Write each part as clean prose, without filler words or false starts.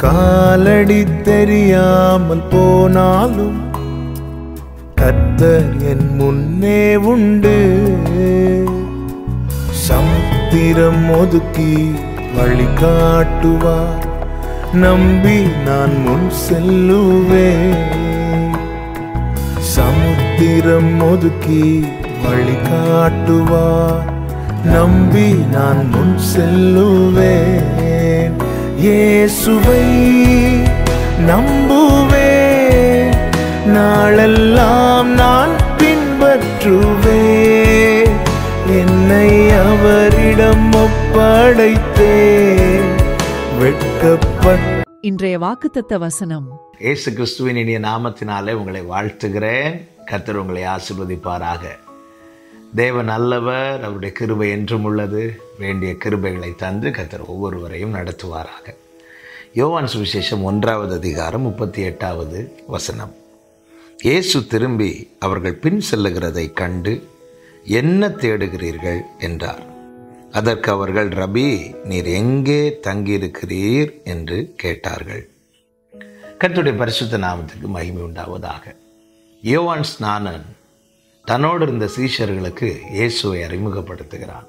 காலடி தெரியாமல் போனாலும் கர்த்தர் என் முன்னே உண்டு. சமுத்திரம் ஒதுக்கி வழி காட்டுவார், நம்பி நான் முன் செல்லுவேன். சமுத்திரம் ஒதுக்கி வழி காட்டுவார், நம்பி நான் முன் செல்லுவேன். இயேசுவை நம்புவேன், நாளெல்லாம் நான் பின்பற்றுவேன். என்னை அவரிடம் ஒப்படைத்தேன், வெட்கப்பட்ட. இன்றைய வாக்குத்தத்த வசனம். இயேசு கிறிஸ்துவின் இனிய நாமத்தினாலே உங்களை வாழ்த்துகிறேன். கர்த்தர் உங்களை ஆசீர்வதிப்பாராக. தேவன் நல்லவர், அவருடைய கிருபை என்றும் உள்ளது. வேண்டிய கிருபைகளை தந்து கர்த்தர் ஒவ்வொருவரையும் நடத்துவாராக. யோவான் சுவிசேஷம் 1வது அதிகாரம் 38வது வசனம். இயேசு திரும்பி அவர்கள் பின் செல்லுகிறதை கண்டு, என்ன தேடுகிறீர்கள் என்றார். அதற்கு அவர்கள், ரபி, நீர் எங்கே தங்கியிருக்கிறீர் என்று கேட்டார்கள். கர்த்தருடைய பரிசுத்த நாமத்துக்கு மகிமை உண்டாவதாக. யோவான் ஸ்நானன் தன்னோடு இருந்த சீஷர்களுக்கு இயேசுவை அறிமுகப்படுத்துகிறான்.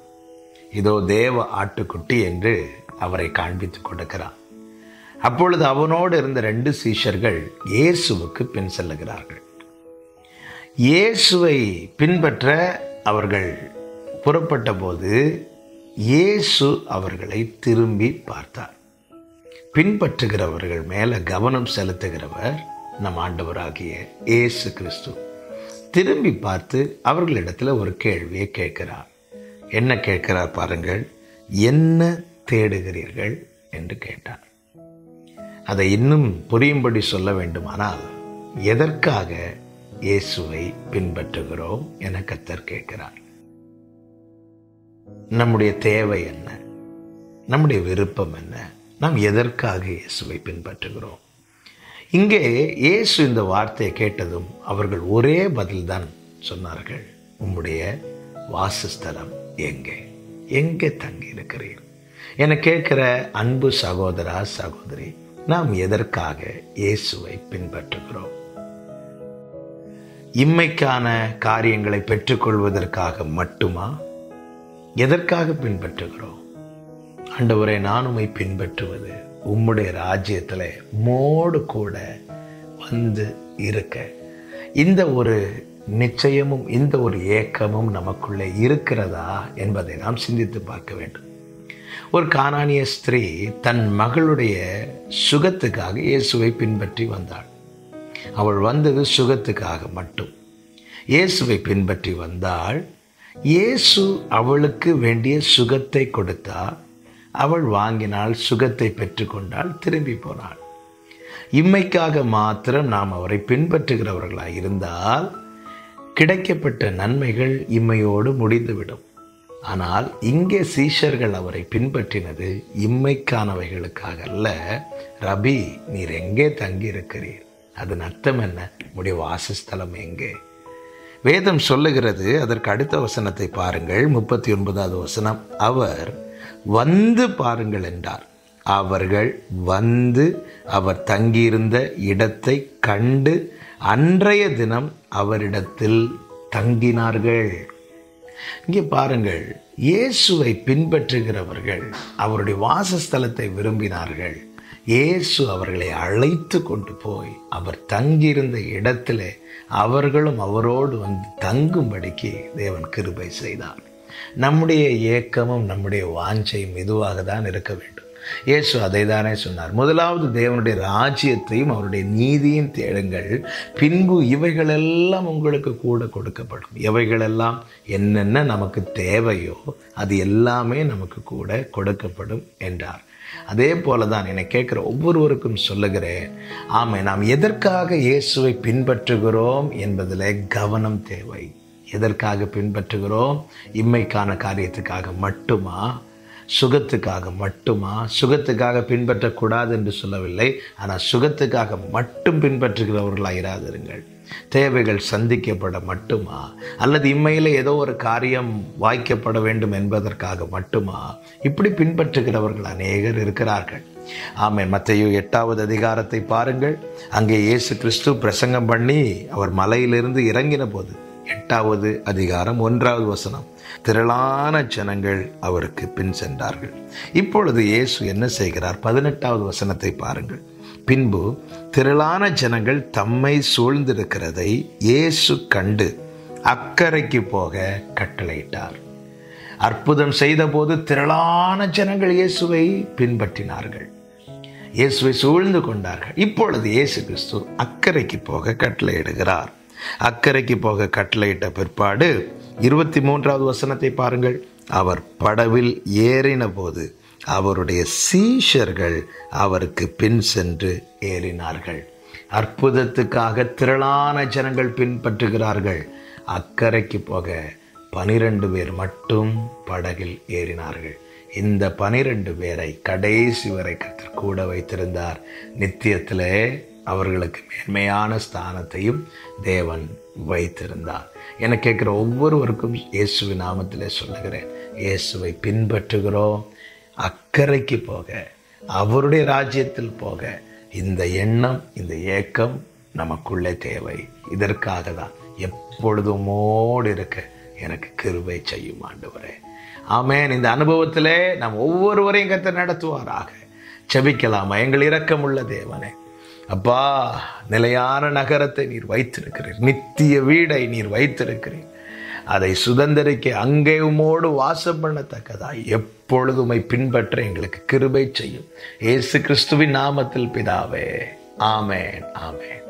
இதோ தேவ ஆட்டுக்குட்டி என்று அவரை காண்பித்துக் கொடுக்கிறான். அப்பொழுது அவனோடு இருந்த 2 சீஷர்கள் இயேசுவுக்கு பின் செல்லுகிறார்கள். இயேசுவை பின்பற்ற அவர்கள் புறப்பட்ட போது இயேசு அவர்களை திரும்பி பார்த்தார். பின்பற்றுகிறவர்கள் மேல கவனம் செலுத்துகிறவர் நம் ஆண்டவராகிய இயேசு கிறிஸ்து. திரும்பி பார்த்து அவர்களிடத்தில் ஒரு கேள்வியை கேட்கிறார். என்ன கேட்கிறார் பாருங்கள். என்ன தேடுகிறீர்கள் என்று கேட்டார். அதை இன்னும் புரியும்படி சொல்ல வேண்டுமானால், எதற்காக இயேசுவை பின்பற்றுகிறோம் என கர்த்தர் கேட்கிறார். நம்முடைய தேவை என்ன? நம்முடைய விருப்பம் என்ன? நாம் எதற்காக இயேசுவை பின்பற்றுகிறோம்? இங்கே இயேசு இந்த வார்த்தையை கேட்டதும் அவர்கள் ஒரே பதில்தான் சொன்னார்கள். உம்முடைய வாசஸ்தலம் எங்கே? எங்கே தங்கி இருக்கிறீர் என கேட்கிற அன்பு சகோதரா, சகோதரி, நாம் எதற்காக இயேசுவை பின்பற்றுகிறோம்? இம்மைக்கான காரியங்களை பெற்றுக்கொள்வதற்காக மட்டுமா? எதற்காக பின்பற்றுகிறோம்? ஆண்டவரே, நான் உம்மை பின்பற்றுவது உம்முடைய ராஜ்யத்தில் மோடு கூட வந்து இருக்க. இந்த ஒரு நிச்சயமும் இந்த ஒரு ஏக்கமும் நமக்குள்ளே இருக்கிறதா என்பதை நாம் சிந்தித்து பார்க்க வேண்டும். ஒரு கானானிய ஸ்திரீ தன் மகளுடைய சுகத்துக்காக இயேசுவை பின்பற்றி வந்தாள். அவள் வந்தது சுகத்துக்காக மட்டும். இயேசுவை பின்பற்றி வந்தாள். இயேசு அவளுக்கு வேண்டிய சுகத்தை கொடுத்தார். அவள் வாங்கினாள், சுகத்தை பெற்றுக்கொண்டாள், திரும்பி போனாள். இம்மைக்காக மாத்திரம் நாம் அவரை பின்பற்றுகிறவர்களாக இருந்தால் கிடைக்கப்பட்ட நன்மைகள் இம்மையோடு முடிந்துவிடும். ஆனால் இங்கே சீஷர்கள் அவரை பின்பற்றினது இம்மைக்கானவைகளுக்காக அல்ல. ரபி, நீர் எங்கே தங்கி இருக்கிறீர்? அதன் அர்த்தம் என்ன? உடைய வாசஸ்தலம் எங்கே? வேதம் சொல்லுகிறது. அதற்கு அடுத்த வசனத்தை பாருங்கள், 39வது வசனம். அவர் வந்து பாருங்கள் என்றார். அவர்கள் வந்து அவர் தங்கியிருந்த இடத்தை கண்டு அன்றைய தினம் அவரிடத்தில் தங்கினார்கள். இங்கே பாருங்கள், இயேசுவை பின்பற்றுகிறவர்கள் அவருடைய வாசஸ்தலத்தை விரும்பினார்கள். இயேசு அவர்களை அழைத்து கொண்டு போய் அவர் தங்கியிருந்த இடத்திலே அவர்களும் அவரோடு வந்து தங்கும்படிக்கு தேவன் கிருபை செய்தார். நம்முடைய ஏக்கமும் நம்முடைய வாஞ்சையும் இதுவாக தான் இருக்க வேண்டும். இயேசு அதை தானே சொன்னார். முதலாவது தேவனுடைய ராஜ்யத்தையும் அவருடைய நீதியும் தேடுங்கள், பின்பு இவைகளெல்லாம் உங்களுக்கு கூட கொடுக்கப்படும். இவைகளெல்லாம் என்னென்ன நமக்கு தேவையோ அது எல்லாமே நமக்கு கூட கொடுக்கப்படும் என்றார். அதே போல தான் என்னை கேட்குற ஒவ்வொருவருக்கும் சொல்லுகிறேன், ஆமாம், நாம் எதற்காக இயேசுவை பின்பற்றுகிறோம் என்பதில் கவனம் தேவை. எதற்காக பின்பற்றுகிறோம்? இம்மைக்கான காரியத்துக்காக மட்டுமா? சுகத்துக்காக மட்டுமா? சுகத்துக்காக பின்பற்றக்கூடாது என்று சொல்லவில்லை, ஆனால் சுகத்துக்காக மட்டும் பின்பற்றுகிறவர்களாக இராதிருங்கள். தேவைகள் சந்திக்கப்பட மட்டுமா? அல்லது இம்மையில் ஏதோ ஒரு காரியம் வாய்க்கப்பட வேண்டும் என்பதற்காக மட்டுமா? இப்படி பின்பற்றுகிறவர்கள் அநேகர் இருக்கிறார்கள். ஆமென். மத்தேயு 8வது அதிகாரத்தை பாருங்கள். அங்கே இயேசு கிறிஸ்து பிரசங்கம் பண்ணி அவர் மலையிலிருந்து இறங்கின போது 8வது அதிகாரம் 1வது வசனம், திரளான ஜனங்கள் அவருக்கு பின் சென்றார்கள். இப்பொழுது இயேசு என்ன செய்கிறார்? 18வது வசனத்தை பாருங்கள். பின்பு திரளான ஜனங்கள் தம்மை சூழ்ந்திருக்கிறதை இயேசு கண்டு அக்கரைக்கு போக கட்டளையிட்டார். அற்புதம் செய்த போது திரளான ஜனங்கள் இயேசுவை பின்பற்றினார்கள், இயேசுவை சூழ்ந்து கொண்டார்கள். இப்பொழுது இயேசு கிறிஸ்து அக்கரைக்கு போக கட்டளையிடுகிறார். அக்கரைக்கு போக கட்டளையிட்ட பிற்பாடு 23வது வசனத்தை பாருங்கள். அவர் படவில் ஏறின போது அவருடைய சீஷர்கள் அவருக்கு பின் சென்று ஏறினார்கள். அற்புதத்துக்காக திரளான ஜனங்கள் பின்பற்றுகிறார்கள். அக்கரைக்கு போக 12 பேர் மட்டும் படகில் ஏறினார்கள். இந்த 12 பேரை கடைசி வரை கர்த்தர் கூட வைத்திருந்தார். நித்தியத்திலே அவர்களுக்கு மேன்மையான ஸ்தானத்தையும் தேவன் வைத்திருந்தார். என கேட்குற ஒவ்வொருவருக்கும் இயேசுவின் நாமத்திலே சொல்லுகிறேன், இயேசுவை பின்பற்றுகிறோம். அக்கறைக்கு போக, அவருடைய ராஜ்யத்தில் போக இந்த எண்ணம், இந்த ஏக்கம் நமக்குள்ளே தேவை. இதற்காக தான் எப்பொழுதும் மோடு இருக்க எனக்கு கிருபை செய்யும் ஆண்டவரே. ஆமென். இந்த அனுபவத்திலே நாம் ஒவ்வொருவரையும் கர்த்தர் நடத்துவாராக. ஜெபிக்கலாமா? எங்கள் இரக்கமுள்ள தேவனே, அப்பா, நிலையான நகரத்தை நீர் வைத்திருக்கிறீர், நித்திய வீடை நீர் வைத்திருக்கிறீர். அதை சுதந்திரிக்க அங்கே உம்மோடு வாசம் பண்ணத்தக்கதாய் எப்பொழுதுமை பின்பற்ற எங்களுக்கு கிருபை செய்யும். இயேசு கிறிஸ்துவின் நாமத்தில் பிதாவே, ஆமென், ஆமென்.